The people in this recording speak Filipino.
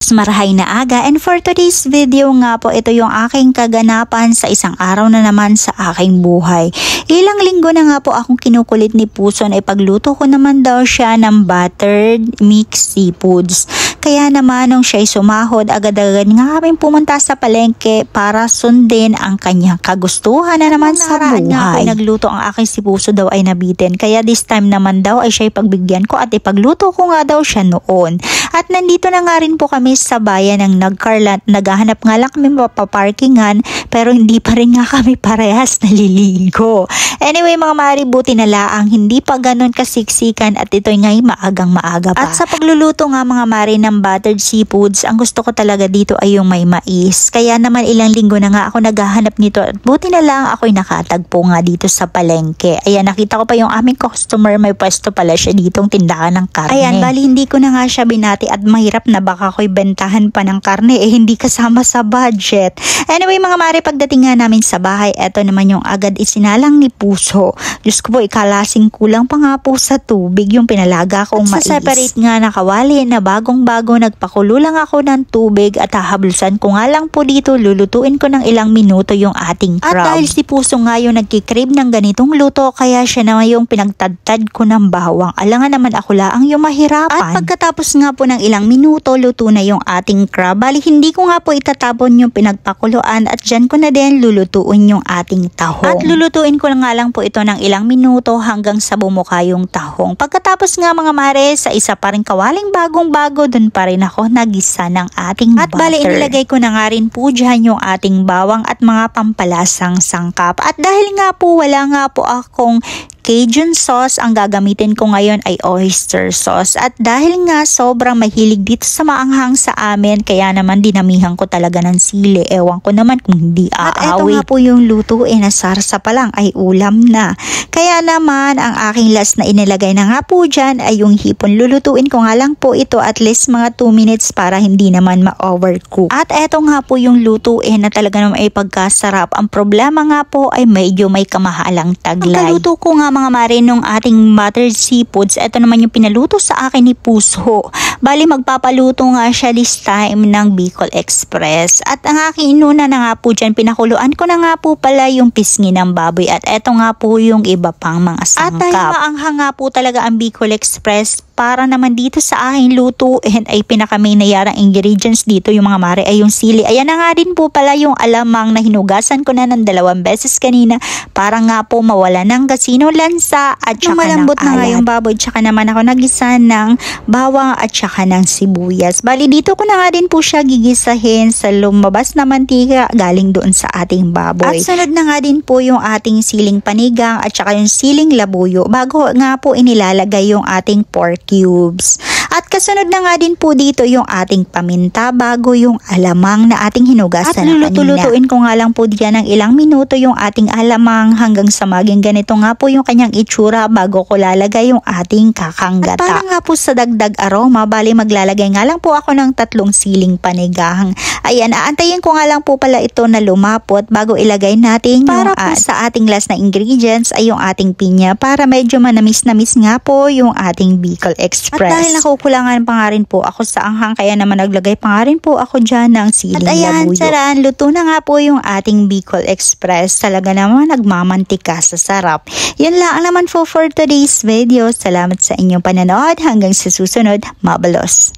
Puds, marahay na aga, and for today's video nga po, ito yung aking kaganapan sa isang araw na naman sa aking buhay. Ilang linggo na nga po akong kinukulit ni Puso na ipagluto ko naman daw siya ng buttered mixed seafoods. Kaya naman nung siya'y sumahod, agad-agad nga kaming pumunta sa palengke para sundin ang kanyang kagustuhan na naman sa buhay. Nga ako nagluto, ang aking si Puso daw ay nabitin. Kaya this time naman daw ay siya'y pagbigyan ko at ipagluto ko nga daw siya noon. At nandito na nga rin po kami sa bayan ng Nagcarlat. Naghahanap nga lang kami mapaparkingan pero hindi pa rin nga kami parehas naliligo. Anyway mga mari, buti na laang hindi pa ganun kasiksikan at ito'y ngay maagang-maaga pa. At sa pagluluto nga mga mari ng buttered seafoods, ang gusto ko talaga dito ay yung may mais. Kaya naman ilang linggo na nga ako naghahanap nito at buti na lang ako'y nakatagpo nga dito sa palengke. Ayan, nakita ko pa yung aming customer, may pwesto pala siya ditong tindahan ng karne. Ayan, bali hindi ko na nga siya binati at mahirap na baka ako'y bentahan pa ng karne hindi kasama sa budget. Anyway mga mari, pagdating nga namin sa bahay, eto naman yung agad isinalang ni Puso. Diyos ko po, ikalasing kulang pa nga po sa tubig yung pinalaga kong mais. Sa separate nga na kawali na bagong-bago, nagpakulo lang ako ng tubig at hahablusan ko nga lang po dito, lulutuin ko ng ilang minuto yung ating crab. At dahil si Puso nga yung nagkikrave ng ganitong luto, kaya siya naman yung pinagtadtad ko ng bawang. Alangan naman ako laang yung mahirapan. At pagkatapos nga po ng ilang minuto, luto na yung ating crab. Bali, hindi ko nga po itatapon yung pinagpakuluan at dyan ko na din lulutuin yung ating tahong. At lulutuin ko nga lang po ito ng ilang minuto hanggang sa bumuka yung tahong. Pagkatapos nga mga mare, sa isa pa rin kawaling bagong-bago, dun pa rin ako nagisa ng ating butter. At bali, inilagay ko na nga rin po dyan yung ating bawang at mga pampalasang sangkap. At dahil nga po wala nga po akong Cajun sauce, ang gagamitin ko ngayon ay oyster sauce. At dahil nga sobrang mahilig dito sa maanghang sa amin, kaya naman dinamihan ko talaga ng sili. Ewan ko naman kung hindi aawit. At eto nga po yung luto, nasarsa pa lang ay ulam na. Kaya naman ang aking last na inilagay na nga po dyan ay yung hipon. Lulutuin ko nga lang po ito at least mga 2 minutes para hindi naman ma-overcook. At eto nga po yung lutuin na talaga naman ay pagkasarap. Ang problema nga po ay medyo may kamahalang taglay. Ang kaluto ko nga mga mare nung ating buttered seafoods, ito naman yung pinaluto sa akin ni Puso. Bali magpapaluto nga siya this time ng Bicol Express. At ang aking inuna na nga po dyan, pinakuluan ko na nga po pala yung pisngi ng baboy. At eto nga po yung iba pang mga sangkap. At dahil maanghang nga po talaga ang Bicol Express, para naman dito sa aking lutuin ay pinaka-main na yarang ingredients dito yung mga mare ay yung sili. Ayan na nga din po pala yung alamang na hinugasan ko na ng 2 beses kanina para nga po mawala ng gasino, lansa at saka malambot na nga yung baboy. Tsaka naman ako nagisa ng bawang at saka ng sibuyas. Bali dito ko na nga din po siya gigisahin sa lumabas na mantika galing doon sa ating baboy. At sunod na nga din po yung ating siling panigang at saka yung siling labuyo bago nga po inilalagay yung ating pork cubes. At kasunod na nga din po dito yung ating paminta bago yung alamang na ating hinugasan na kanina. At lulutuin ko nga lang po diyan ng ilang minuto yung ating alamang hanggang sa maging ganito nga po yung kanyang itsura bago ko lalagay yung ating kakanggata. At para nga po sa dagdag aroma, bali maglalagay nga lang po ako ng 3 siling panigang. Ayan, aantayin ko nga lang po pala ito na lumapot bago ilagay natin para yung po sa ating last na ingredients ay yung ating pinya para medyo manamis-namis nga po yung ating Bicol Express. At dahil nakukulangan pa nga rin po ako sa anghang, kaya naman naglagay pa nga rin po ako dyan ng siling labuyo. At ayan, saran, luto na nga po yung ating Bicol Express. Talaga naman nagmamantika sa sarap. Yun lang naman po for today's video. Salamat sa inyong panonood. Hanggang sa susunod, mabalos!